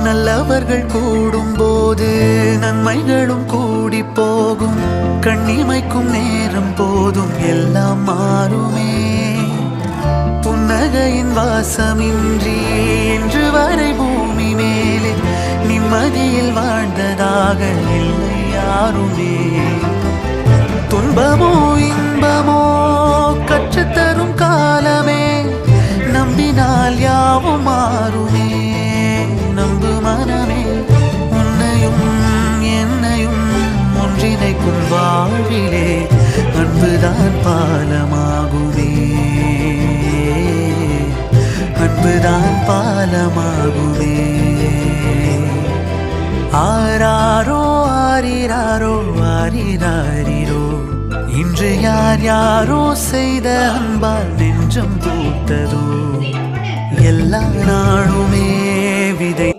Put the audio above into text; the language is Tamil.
நல்லவர்கள் கூடும்போது நன்மைகளும் கூடி போகும். கண்ணிமைக்கும் நேரம் போதும் எல்லாம் மாறுமே. புன்னகையின் வாசமின்றி இன்று வரை பூமி மேலே நிம்மதியில் வாழ்ந்ததாக இல்லை யாருமே. துன்பமோ இன்பமோ கற்றுத்தரும் காலமே, நம்பினால் யாவும் மாறுமே. நம்பு மனமே, உன்னையும் என்னையும் ஒன்றிணைக்கும் வாழ்விலே அன்புதான் பாலமாகுமே. அன்புதான் பாலமாகுமே. ஆராரோ ஆரிராரோ ஆரிராரிரோ, இன்று யார் யாரோ செய்த அன்பால் நெஞ்சம் பூத்ததோ. எல்லா நாளுமே விதை